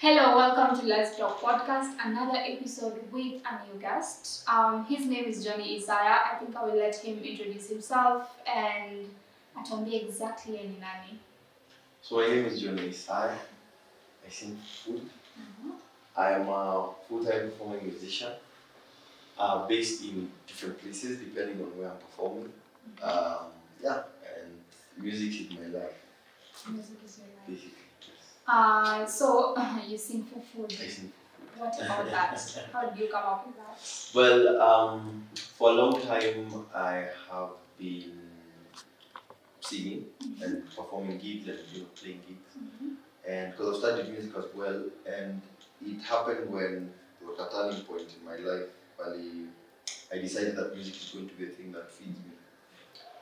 Hello, welcome to Let's Talk Podcast, another episode with a new guest. His name is Jonny Isaya. I think I will let him introduce himself and atuambie exactly yeye ni nani. So my name is Jonny Isaya. I sing food. I am a full-time performing musician, based in different places depending on where I'm performing. And music is my life. Music is your life. Basically, yes. So you sing for food. I sing. What about that? How did you come up with that? Well, for a long time I have been singing and performing gigs and playing gigs. And because I studied music as well, and it happened when there was a turning point in my life. I decided that music is going to be a thing that feeds me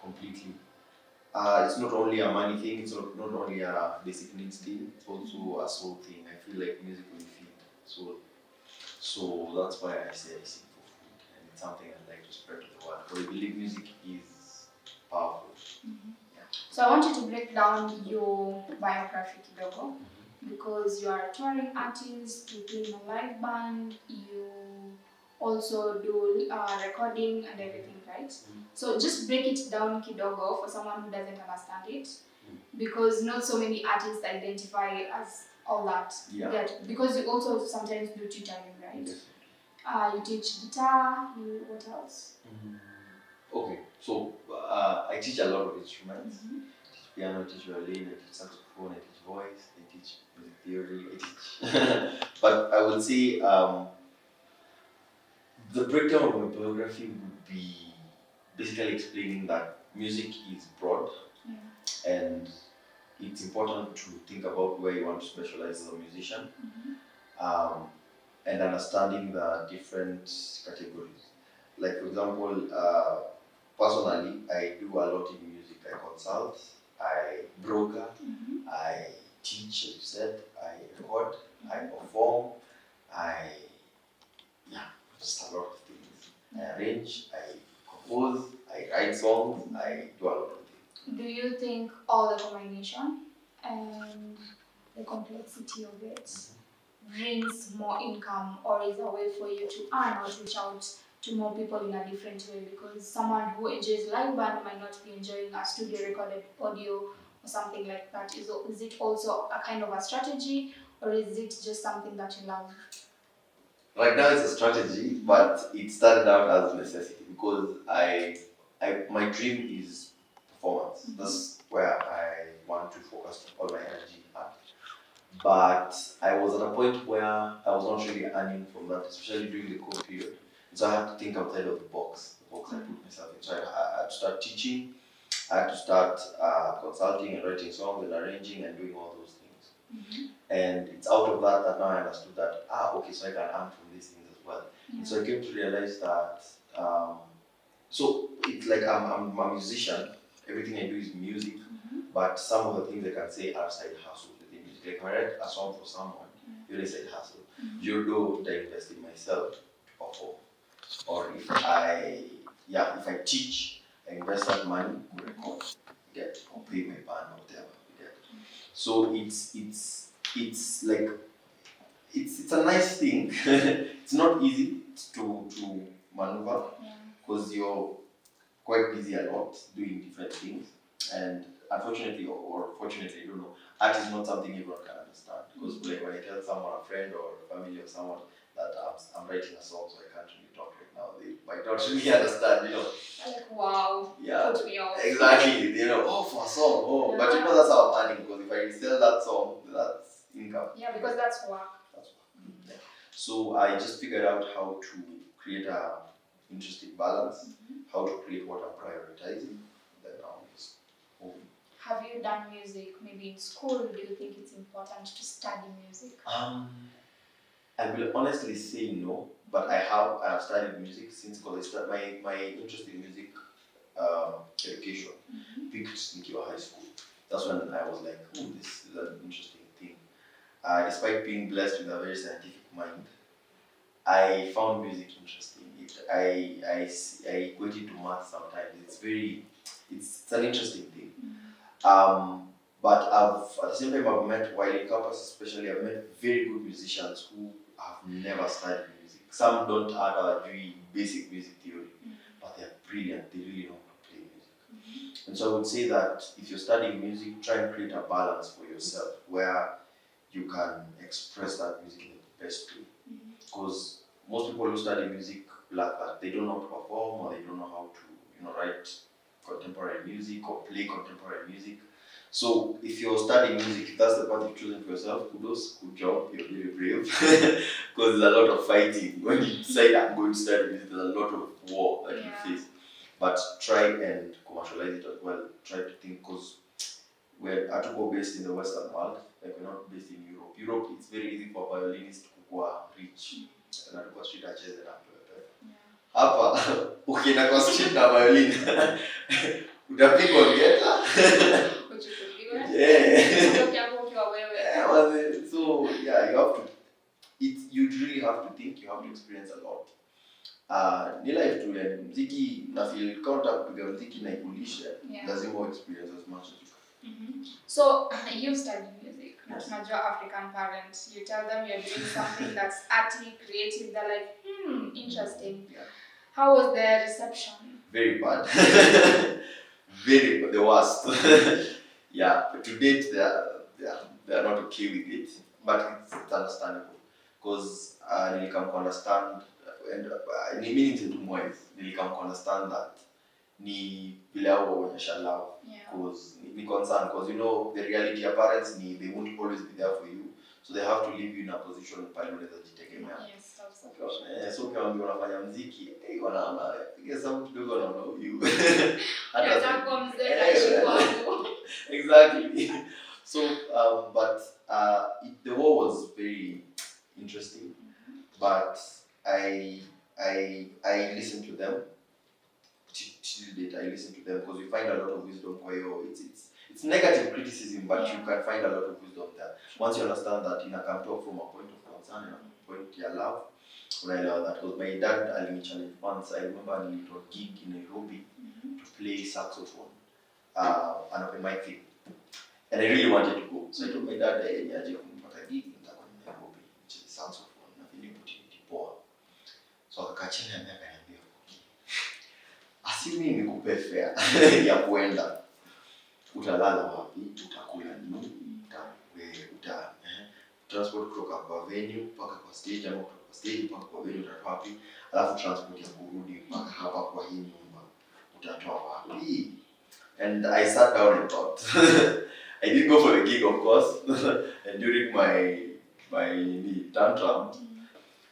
completely. It's not only a money thing, it's not only a basic needs thing, it's also a soul thing. I feel like music will feed soul. So that's why I say I sing for food, and it's something I'd like to spread to the world. Because I believe music is powerful. So I want you to break down your biography kidogo, because you are a touring artist, you play in a live band, you also do recording and everything, right? So just break it down kidogo for someone who doesn't understand it, because not so many artists identify as all that. Yeah. Because you also sometimes do tutoring, right? Yes. You teach guitar, what else? Okay, so I teach a lot of instruments. I teach piano, I teach violin, I teach saxophone, I teach voice, I teach music theory, I teach. But I would say the breakdown of my biography would be basically explaining that music is broad, and it's important to think about where you want to specialize as a musician, and understanding the different categories. Like, for example, personally, I do a lot in music. I consult, I broker, I teach, as you said, I record, I perform, just a lot of things. I arrange, I compose, I write songs, I do a lot of things. Do you think all the combination and the complexity of it brings more income, or is a way for you to earn or to reach out to more people in a different way? Because someone who enjoys live band might not be enjoying a studio recorded audio or something like that. Is it also a kind of a strategy, or is it just something that you love? Right now it's a strategy, but it started out as necessity because my dream is performance. That's where I want to focus all my energy at. But I was at a point where I was not really earning from that, especially during the COVID period. So I had to think outside of the box I put myself in. So I had to start teaching, I had to start consulting and writing songs and arranging and doing all those things. And it's out of that now I understood that, okay, so I can earn from these things as well. And so I came to realize that, so it's like I'm a musician, everything I do is music, but some of the things I can say are side hustles within music. Like if I write a song for someone, you're a side hustle. You do I invest in myself to perform. Or if I teach, I invest that money, record, get, or pay my band or whatever. So it's like it's a nice thing. It's not easy to maneuver because you're quite busy a lot doing different things, and unfortunately or fortunately, I don't know, art is not something everyone can understand. Because like when I tell someone, a friend or family or someone that I'm writing a song, so I can't really talk right now, they might not really understand, Like, wow, put me off. Exactly, for a song, but that's how I'm earning, because if I sell that song, that's income. Yeah, because that's work. So I just figured out how to create a interesting balance, how to create what I'm prioritizing, then I'll just move. Have you done music maybe in school? Do you think it's important to study music? I will honestly say no, but I have studied music since college. My interest in music education peaked in high school. That's when I was like, this is an interesting thing. Despite being blessed with a very scientific mind, I found music interesting. I equate it to math sometimes. It's an interesting thing. But at the same time, I've met, while in campus especially, I've met very good musicians who have never studied music. Some don't have doing basic music theory, but they're brilliant. They really know how to play music. And so I would say that if you're studying music, try and create a balance for yourself where you can express that music in the best way. Because most people who study music lack that. They don't know how to perform, or they don't know how to, write contemporary music or play contemporary music. So if you're studying music, if that's the path you've chosen for yourself, kudos, good job, you're very brave. Because there's a lot of fighting. When you decide I'm going to study music, there's a lot of war that you face. But try and commercialize it as well. Try to think, because we're based in the Western world, like we're not based in Europe. Europe, it's very easy for violinists to go rich. Na tuko street acheze na pepe. Hapa ukienda kwa street na violin utapigwa ngeta. So yeah, you really have to think, you have to experience a lot. Ni life tu, yani muziki na feel kama kupiga muziki na ikulishe, lazima experience as much as you can. So you studied music, not your African parents. You tell them you're doing something that's arty, creative. They're like, interesting. Yeah. How was their reception? Very bad. The worst. Yeah, but to date they are not okay with it, but it's understandable because nilikam understand and ni meaning to more nilikam understand that ni vile hao waonyesha love, because ni concern, because the reality of parents they won't always be there for you, so they have to leave you in a position pale unaweza jitegemea. Yes, so kama unafanya muziki wanaona piga sauti kidogo wanaona huyu hata kwa mzee aishi kwangu. Exactly. So but the war was very interesting, but I listened to them. I listen to them because we find a lot of wisdom. It's negative criticism, but you can find a lot of wisdom there. Once you understand that in a come talk from a point of concern and a point of love, unaelewa that. Because my dad alinichallenge once. I remember I did a gig in Nairobi to play saxophone, an open mic thing, and I really wanted to go. So I told my dad, niaje kumpata gig in Nairobi, which is saxophone, na vile opportunity poa. So akakaa chini na akaniambia, asimi nikupe fare ya kuenda, utalala wapi, utakula nini, transport kutoka kwa venue mpaka kwa stage, ama kutoka kwa stage mpaka kwa venue utatoa wapi, alafu transport ya kurudi mpaka hapa kwa hii nyumba utatoa wapi. And I sat down and thought. I didn't go for the gig, of course. And during my tantrum,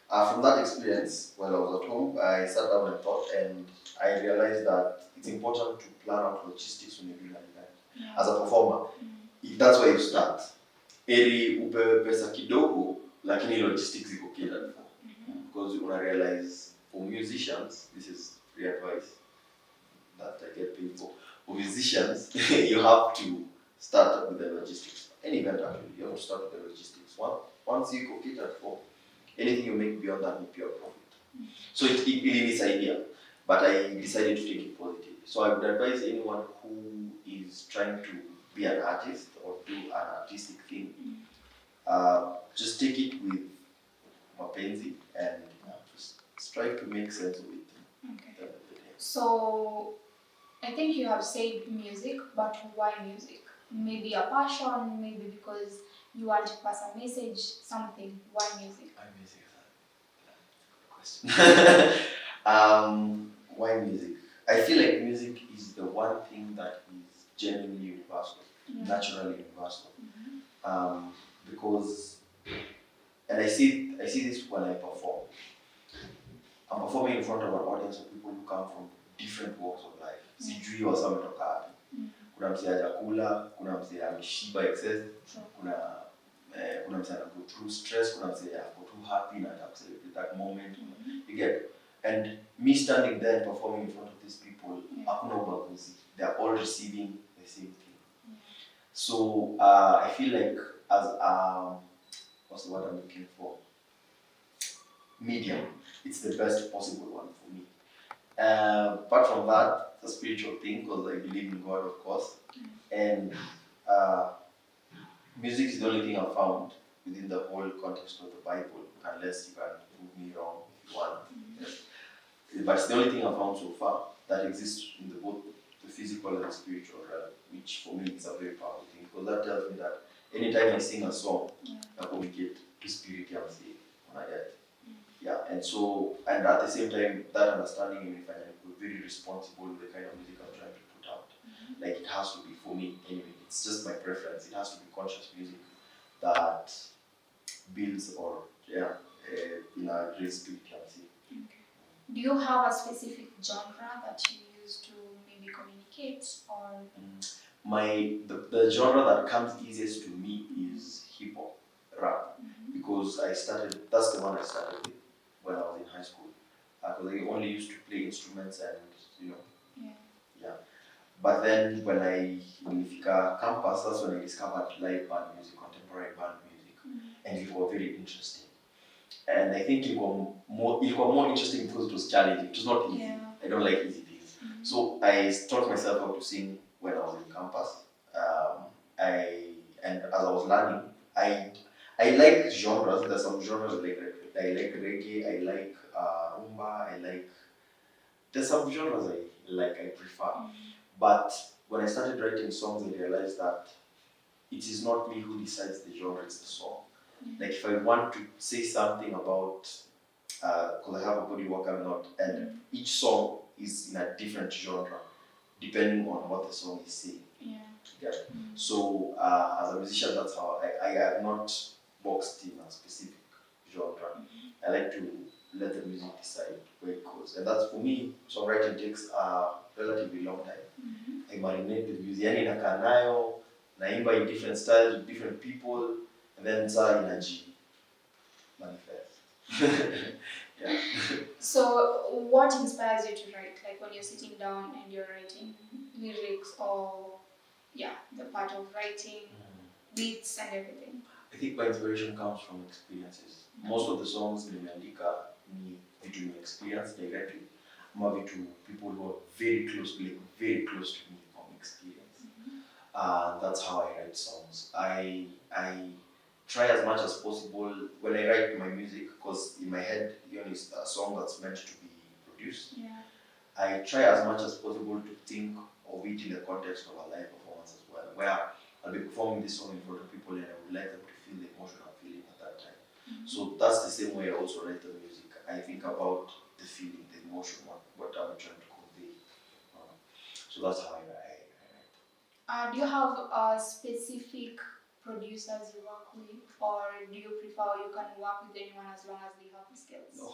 from that experience, while I was at home, I sat down and thought, and I realized that it's important to plan out logistics when you're doing an event. As a performer, that's where you start. Eri upewe pesa kidogo, lakini logistics iko catered for. Because you wanna realize, for musicians, this is free advice that I get paid for. For musicians, you have to start with the logistics. Any event actually, you have to start with the logistics. Once you go catered for, anything you make beyond that will be your profit. So it really is idea, but I decided to take it positively. So I would advise anyone who is trying to be an artist or do an artistic thing, just take it with mapenzi and just strive to make sense of it. Okay. So I think you have said music, but why music? Maybe a passion, maybe because you want to pass a message, something. Why music? Why music is a question. Why music? I feel like music is the one thing that is genuinely universal, naturally universal. Because, and I see this when I perform. I'm performing in front of an audience of people who come from different walks of life. Sijui wasa wametoka wapi. Kuna msee hajakula, kuna msee ameshiba excess, kuna msee ana go through stress, kuna msee ako too happy na anataka celebrate that moment. You get. And me standing there and performing in front of these people, hakuna ubaguzi. They are all receiving the same thing. So I feel like as what's the word I'm looking for? Medium. It's the best possible one for me. Apart from that, it's a spiritual thing because I believe in God, of course. And music is the only thing I've found within the whole context of the Bible, unless you can prove me wrong if you want. Yes. But it's the only thing I've found so far that exists in both the physical and the spiritual realm, which for me is a very powerful thing, because that tells me that anytime I sing a song, I communicate to spirit and say, my dad. Yeah, and at the same time, that understanding in me, very responsible with the kind of music I'm trying to put out. Like it has to be for me anyway. It's just my preference. It has to be conscious music that builds or in a great spirit, can see. Do you have a specific genre that you use to maybe communicate or? The genre that comes easiest to me is hip hop, rap, because that's the one I started with when I was in high school. Because I only used to play instruments and yeah. But then when I nilifika campus, that's when I discovered live band music, contemporary band music, and it was very interesting. And I think it was more interesting because it was challenging. It was not easy. I don't like easy things. So I taught myself how to sing when I was in campus. And as I was learning, I like genres. There's some genres I like reggae. I like rumba. There's some genres I prefer. But when I started writing songs, I realized that it is not me who decides the genre, it's the song. Like if I want to say something about, because I have a body work coming out, and each song is in a different genre, depending on what the song is saying. Yeah. So as a musician, that's how I am not boxed in a specific genre. I like to let the music decide where it goes. And that's for me, songwriting takes a relatively long time. I marinate the music, yani nakaa nayo, naimba in different styles with different people, and then saa energy manifest. Yeah. So what inspires you to write? Like when you're sitting down and you're writing lyrics or the part of writing, beats and everything? I think my inspiration comes from experiences. Most of the songs nimeandika ni vitu nime experience directly, ama vitu people who are very close to me from experience. That's how I write songs. I try as much as possible when I write my music, because in my head, it's a song that's meant to be produced. I try as much as possible to think of it in the context of a live performance as well, where I'll be performing this song in front of people and I would like them to feel the emotion I'm feeling at that time. So that's the same way I also write the music. I think about the feeling, the emotion, what I'm trying to convey. So that's how I write. Do you have specific producers you work with, or do you prefer you can work with anyone as long as they have the skills? No.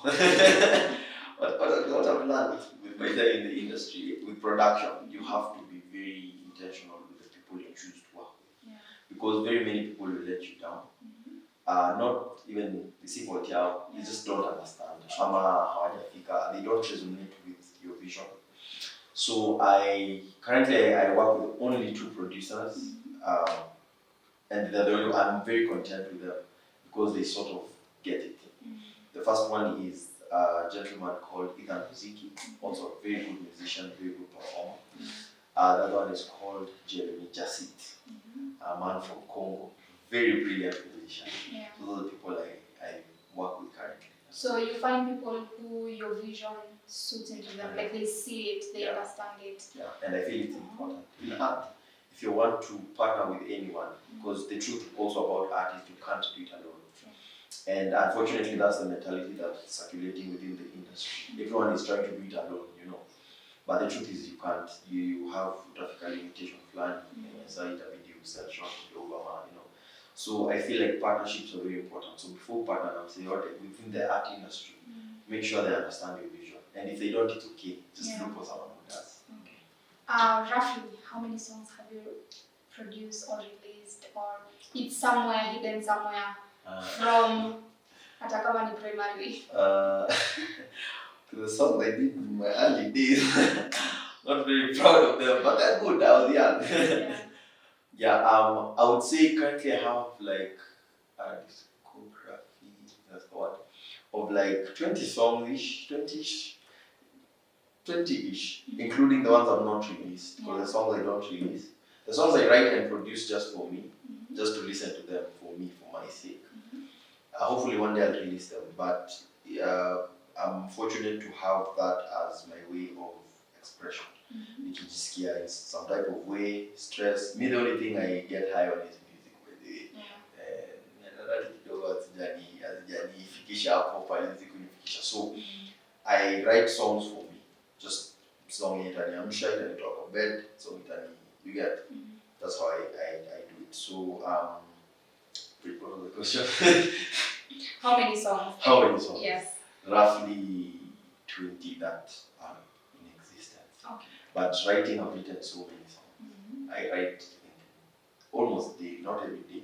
What I've learned with my time in the industry, with production, you have to be very intentional with the people you choose to work with. Because very many people will let you down. Not even the simple they just don't understand. They don't resonate with your vision. So currently I work with only 2 producers, and I'm very content with them because they sort of get it. The first one is a gentleman called Ethan Muziki, also a very good musician, very good performer. The other one is called Jeremy Jasit, a man from Congo, very brilliant musician. So those are the people I work with currently. So you find people who your vision suits into them, like they see it, they understand it. Yeah, and I feel it's important. In art, if you want to partner with anyone, because the truth also about art is you can't do it alone. And unfortunately, that's the mentality that's circulating within the industry. Everyone is trying to do it alone, But the truth is you can't. You have graphical limitation plan, video, cell shot, So I feel like partnerships are very important. So before partner, I'm saying, within the art industry, make sure they understand your vision. And if they don't, it's okay. Just look for someone who does. Roughly, how many songs have you produced or released, or it's somewhere hidden somewhere from Atakama primary? The songs I did in my early days, not very proud of them, but they're good. I was young. I would say currently I have like a discography, that's the one, of like 20 songs-ish, 20-ish, including the ones I've not released, because the songs I don't release. The songs I write and produce just for me, just to listen to them for me, for my sake. Hopefully one day I'll release them, but I'm fortunate to have that as my way of expression. Nikijisikia in some type of way, stress. Me, the only thing I get high on is music, by the way. So I write songs for me. Just song itaniamsha, itanitoa kwa bed, song itani, you get. That's how I do it. So what was the question? How many songs? How many songs? Yes. Roughly 20 that are in existence. Okay. But writing, I've written so many songs. I write almost daily, not every day,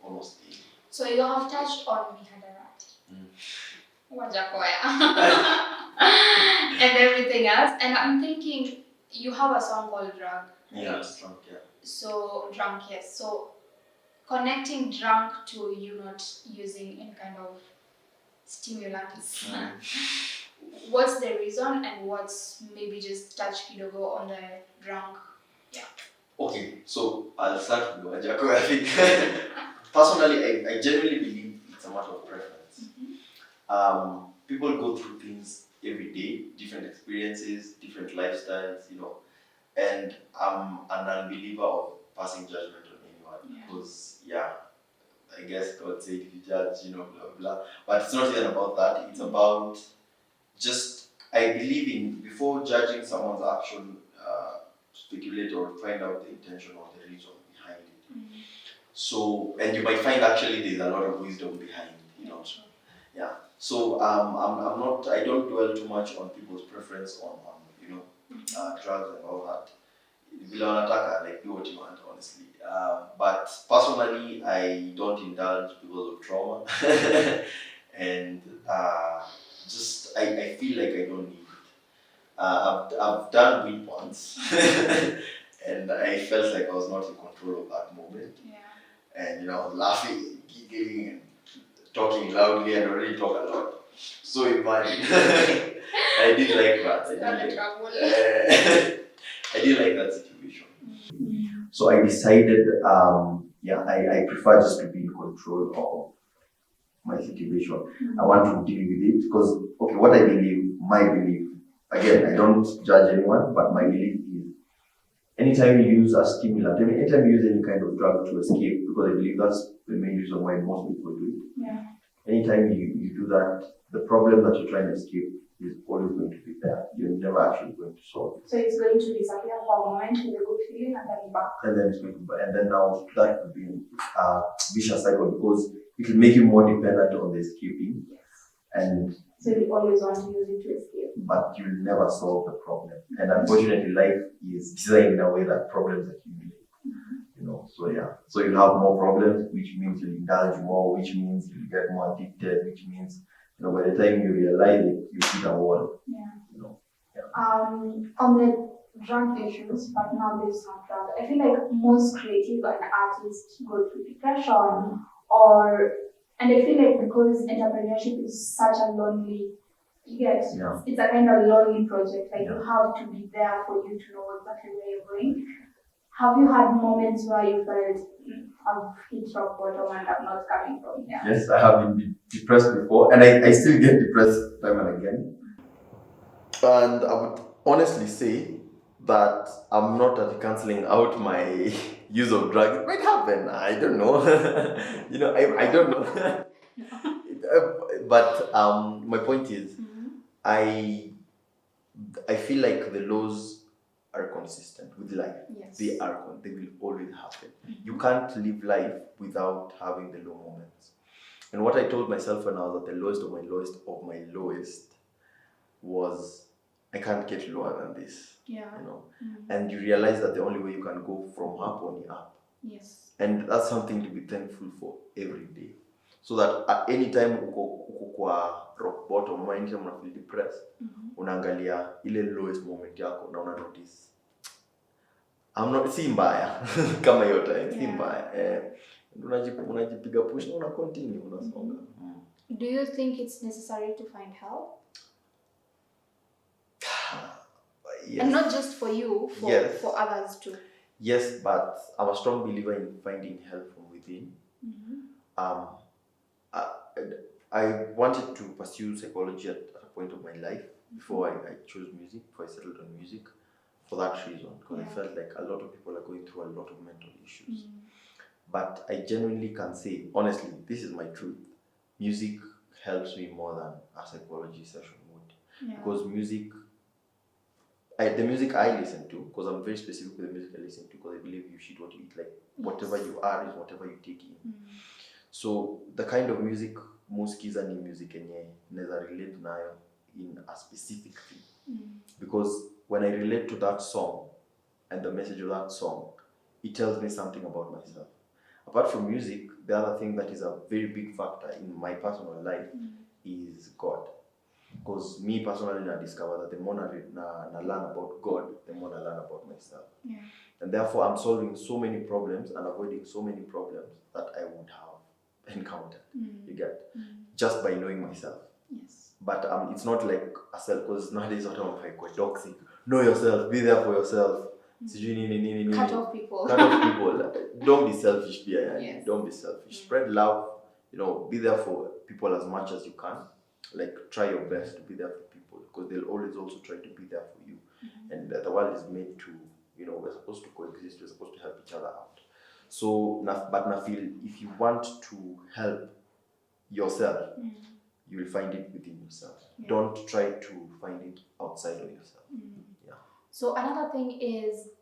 almost daily. So you have touched on Mihadarati, Wajakoya, and everything else. And I'm thinking you have a song called Drunk. Right? Yeah, Drunk, yeah. So Drunk, yes. So connecting drunk to you not using any kind of stimulants. What's the reason and what's maybe just touch kidogo on the drunk? Yeah. Okay, so I'll start with Wajako. I think personally, I genuinely believe it's a matter of preference. People go through things every day, different experiences, different lifestyles, and I'm an unbeliever of passing judgment on anyone because, I guess God said if you judge, blah, blah, blah. But it's not even about that. It's about just, I believe in, before judging someone's action, speculate or find out the intention or the reason behind it. So, and you might find actually there's a lot of wisdom behind, Yeah. So, I don't dwell too much on people's preference on drugs and all that. Like, do what you want, honestly. But personally, I don't indulge because of trauma. And I feel like I don't need it. I've done weed once, and I felt like I was not in control of that moment. Yeah. And I was laughing, giggling, and talking loudly, and already talk a lot. So imagine, I did like that. I did like that situation. So I decided, I prefer just to be in control of my situation. I want to deal with it because, what I believe, my belief, again, I don't judge anyone, but my belief is anytime you use a stimulant, anytime you use any kind of drug to escape, because I believe that's the main reason why most people do it. Yeah. Anytime you do that, the problem that you're trying to escape is always going to be there. You're never actually going to solve it. So it's going to disappear for a moment with a good feeling and then back. And then it's going to, and then now that could be a vicious cycle because it will make you more dependent on the escaping. And so you always want to use it to escape. But you'll never solve the problem. And unfortunately, life is designed in a way that problems accumulate. So you'll have more problems, which means you'll indulge more, which means you'll get more addicted, which means by the time you realize it, you hit a wall. On the drug issues, but now there's not drug. I feel like most creative and artists go through depression, and I feel like because entrepreneurship is such a lonely, it's a kind of lonely project. Like you have to be there for you to know exactly where you're going. Have you had moments where you felt I've hit rock bottom and I'm not coming from here? Yes, I have been depressed before, and I still get depressed time and again. And I would honestly say that I'm not cancelling out my use of drugs. It might happen. I don't know. I don't know. But my point is, I feel like the laws are consistent with life. Yes. They will always happen. You can't live life without having the low moments. And what I told myself when I was at the lowest of my lowest was, I can't get lower than this. Yeah. And you realize that the only way you can go from up only up. Yes. And that's something to be thankful for every day. So that at any time uko kwa rock bottom, anytime you feel depressed, unaangalia ile lowest moment yako na una notice si mbaya kama hiyo time, si mbaya. Unajipiga push na una continue, unasonga. Do you think it's necessary to find help? Yes. And not just for you, for others too. Yes, but I'm a strong believer in finding help from within. Um, I, I wanted to pursue psychology at a point of my life before I chose music, before I settled on music, for that reason, because I felt like a lot of people are going through a lot of mental issues. But I genuinely can say, honestly, this is my truth. Music helps me more than a psychology session would. Because the music I listen to, because I'm very specific with the music I listen to, because I believe you should what you eat, like whatever you are is whatever you take in. So the kind of music muskiza ni music yenye naweza relate nayo in a specific thing. Because when I relate to that song and the message of that song, it tells me something about myself. Apart from music, the other thing that is a very big factor in my personal life is God. Because me personally, I discovered that the more I learn about God, the more I learn about myself. And therefore, I'm solving so many problems and avoiding so many problems that I would have encountered. You get? Just by knowing myself. But it's not like a self, because nowadays what I'm like toxic. Know yourself, be there for yourself. Cut off people. Cut off people. Don't be selfish, Don't be selfish. Spread love. Be there for people as much as you can. Like, try your best to be there for people, because they'll always also try to be there for you. And the world is made to, we're supposed to coexist. We're supposed to help each other out. So, but I feel if you want to help yourself, you will find it within yourself. Don't try to find it outside of yourself. So another thing is